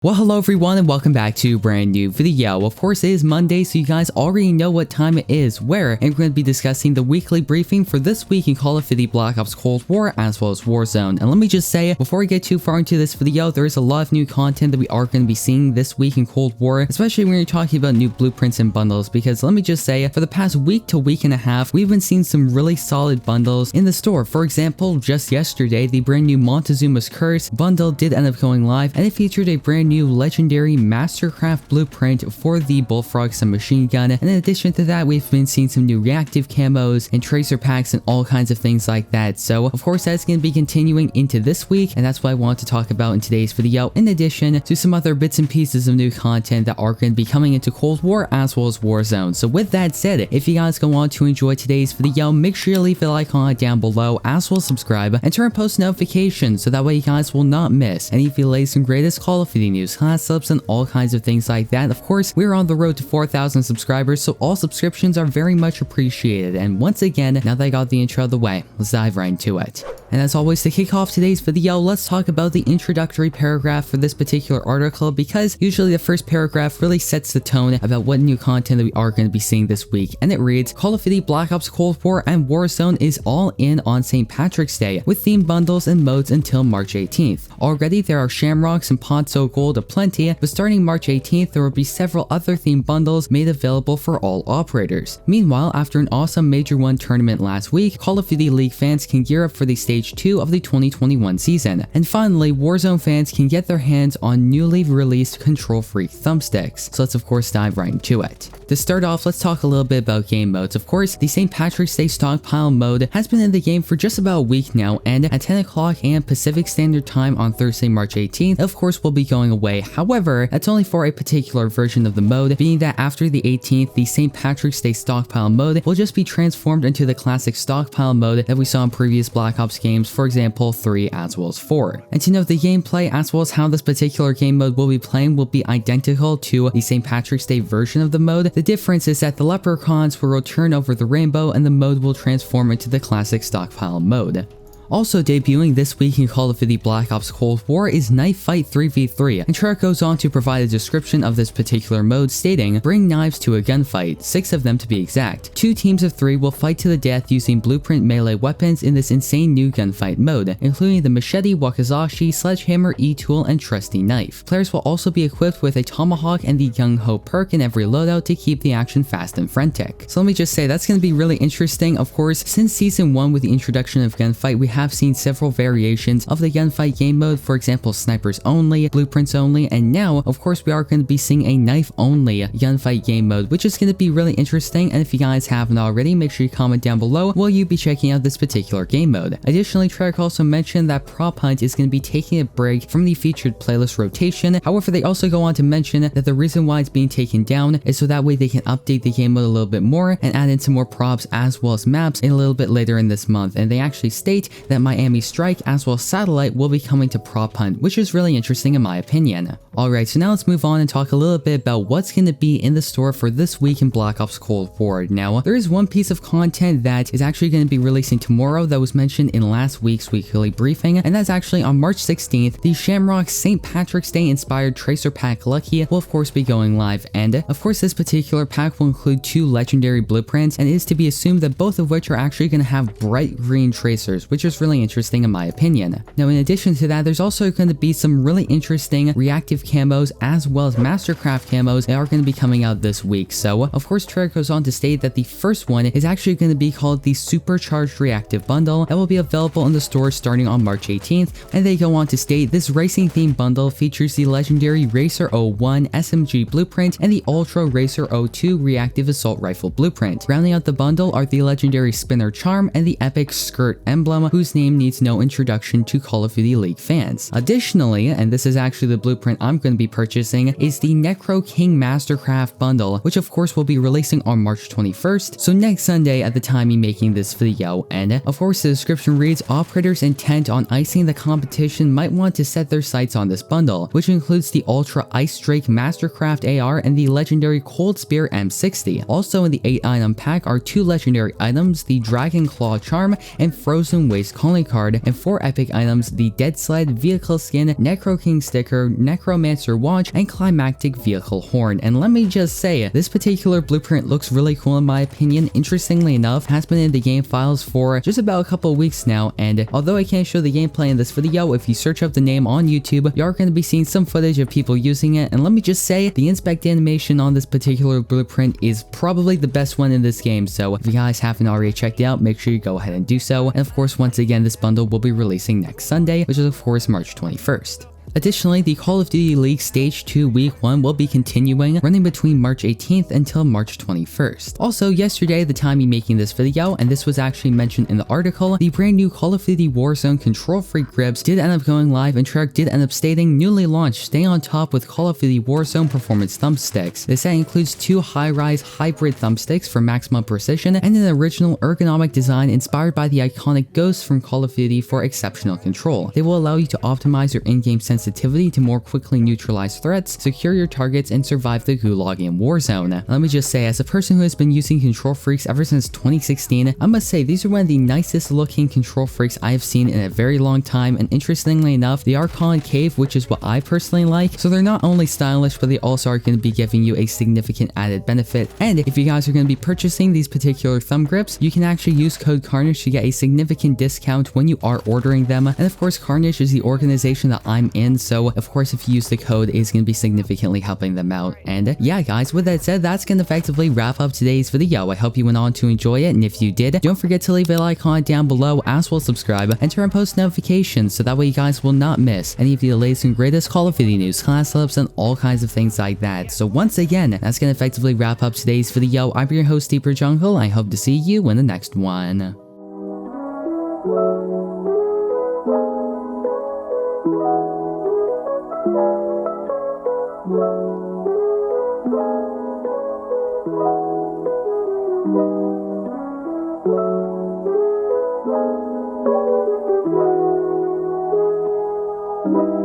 Well, hello everyone and welcome back to a brand new video. Of course, it is Monday, so you guys already know what time it is, where I'm going to be discussing the weekly briefing for this week in Call of Duty Black Ops Cold War as well as Warzone. And let me just say, before we get too far into this video, there is a lot of new content that we are going to be seeing this week in Cold War, especially when you're talking about new blueprints and bundles, because let me just say, for the past week to week and a half, we've been seeing some really solid bundles in the store. For example, just yesterday, the brand new Montezuma's Curse bundle did end up going live, and it featured a brand new legendary Mastercraft blueprint for the Bullfrog submachine gun. And in addition to that, we've been seeing some new reactive camos and tracer packs and all kinds of things like that. So of course, that's going to be continuing into this week, and that's what I want to talk about in today's video, in addition to some other bits and pieces of new content that are going to be coming into Cold War as well as Warzone. So with that said, if you guys go on to enjoy today's video, make sure you leave a like on it down below, as well as subscribe and turn on post notifications so that way you guys will not miss any of the latest and greatest Call of Duty news, class subs, and all kinds of things like that. Of course, we're on the road to 4,000 subscribers, so all subscriptions are very much appreciated. And once again, now that I got the intro out of the way, let's dive right into it. And as always, to kick off today's video, let's talk about the introductory paragraph for this particular article, because usually the first paragraph really sets the tone about what new content that we are going to be seeing this week. And it reads, Call of Duty Black Ops Cold War and Warzone is all in on St. Patrick's Day with themed bundles and modes until March 18th. Already there are Shamrocks and Ponzo Gold aplenty, but starting March 18th, there will be several other themed bundles made available for all operators. Meanwhile, after an awesome Major 1 tournament last week, Call of Duty League fans can gear up for the Stage 2 of the 2021 season. And finally, Warzone fans can get their hands on newly released Control Freak thumbsticks. So let's of course dive right into it. To start off, let's talk a little bit about game modes. Of course, the St. Patrick's Day stockpile mode has been in the game for just about a week now, and at 10 o'clock a.m. Pacific Standard Time on Thursday, March 18th, of course, will be going away. However, that's only for a particular version of the mode, being that after the 18th, the St. Patrick's Day stockpile mode will just be transformed into the classic stockpile mode that we saw in previous Black Ops games, for example 3 as well as 4. And to note, the gameplay as well as how this particular game mode will be playing will be identical to the St. Patrick's Day version of the mode. The difference is that the leprechauns will return over the rainbow and the mode will transform into the classic stockpile mode. Also debuting this week in Call of Duty Black Ops Cold War is Knife Fight 3v3, and Treyarch goes on to provide a description of this particular mode stating, bring knives to a gunfight, 6 of them to be exact. 2 teams of 3 will fight to the death using blueprint melee weapons in this insane new gunfight mode, including the machete, wakizashi, sledgehammer, e-tool, and trusty knife. Players will also be equipped with a tomahawk and the Gung Ho perk in every loadout to keep the action fast and frantic. So let me just say, that's going to be really interesting. Of course, since Season 1 with the introduction of gunfight, we have seen several variations of the gunfight game mode, for example snipers only, blueprints only, and now of course we are going to be seeing a knife only gunfight game mode, which is going to be really interesting. And if you guys haven't already, make sure you comment down below, will you be checking out this particular game mode? Additionally, Treyarch also mentioned that Prop Hunt is going to be taking a break from the featured playlist rotation. However, they also go on to mention that the reason why it's being taken down is so that way they can update the game mode a little bit more and add in some more props as well as maps a little bit later in this month. And they actually state that Miami Strike as well as Satellite will be coming to Prop Hunt, which is really interesting in my opinion. Alright, so now let's move on and talk a little bit about what's going to be in the store for this week in Black Ops Cold War. Now, there is one piece of content that is actually going to be releasing tomorrow that was mentioned in last week's weekly briefing, and that's actually on March 16th, the Shamrock St. Patrick's Day inspired Tracer Pack Lucky will of course be going live, and of course this particular pack will include 2 legendary blueprints, and it is to be assumed that both of which are actually going to have bright green tracers, which is really interesting in my opinion. Now, in addition to that, there's also going to be some really interesting reactive camos as well as Mastercraft camos that are going to be coming out this week. So of course Treyarch goes on to state that the first one is actually going to be called the Supercharged Reactive bundle that will be available in the store starting on March 18th, and they go on to state this racing themed bundle features the legendary Racer 01 SMG blueprint and the Ultra Racer 02 reactive assault rifle blueprint. Rounding out the bundle are the legendary Spinner Charm and the epic Skirt emblem, whose name needs no introduction to Call of Duty League fans. Additionally, and this is actually the blueprint I'm going to be purchasing, is the Necro King Mastercraft bundle, which of course will be releasing on March 21st, so next Sunday at the time me making this video. And of course the description reads, operators intent on icing the competition might want to set their sights on this bundle, which includes the Ultra Ice Drake Mastercraft AR and the legendary Cold Spear M60. Also in the 8 item pack are 2 legendary items, the Dragon Claw Charm and Frozen Waste calling card, and 4 epic items, the Dead Sled, Vehicle Skin, Necro King Sticker, Necro Necromancer Watch, and Climactic Vehicle Horn. And let me just say, this particular blueprint looks really cool in my opinion. Interestingly enough, has been in the game files for just about a couple of weeks now, and although I can't show the gameplay in this video, if you search up the name on YouTube, you are going to be seeing some footage of people using it. And let me just say, the inspect animation on this particular blueprint is probably the best one in this game, so if you guys haven't already checked it out, make sure you go ahead and do so. And of course, once again, this bundle will be releasing next Sunday, which is of course March 21st. Additionally, the Call of Duty League Stage 2 Week 1 will be continuing, running between March 18th until March 21st. Also, yesterday, the time I'm making this video, and this was actually mentioned in the article, the brand new Call of Duty Warzone Control Freak grips did end up going live, and Treyarch did end up stating, newly launched, stay on top with Call of Duty Warzone Performance Thumbsticks. This set includes 2 high-rise hybrid thumbsticks for maximum precision, and an original ergonomic design inspired by the iconic Ghosts from Call of Duty for exceptional control. They will allow you to optimize your in-game sensitivity to more quickly neutralize threats, secure your targets, and survive the gulag in Warzone. Let me just say, as a person who has been using Control Freaks ever since 2016, I must say these are one of the nicest looking Control Freaks I have seen in a very long time, and interestingly enough, they are concave, which is what I personally like, so they're not only stylish, but they also are going to be giving you a significant added benefit. And if you guys are going to be purchasing these particular thumb grips, you can actually use code KARNAGE to get a significant discount when you are ordering them. And of course, KARNAGE is the organization that I'm in, so of course if you use the code, it's going to be significantly helping them out. And yeah guys, with that said, that's going to effectively wrap up today's video. I hope you went on to enjoy it, and if you did, don't forget to leave a like on down below, as well as subscribe and turn on post notifications so that way you guys will not miss any of the latest and greatest Call of Duty news, class ups, and all kinds of things like that. So once again, that's going to effectively wrap up today's video. I'm your host, Deeper Jungle. I hope to see you in the next one. Thank you.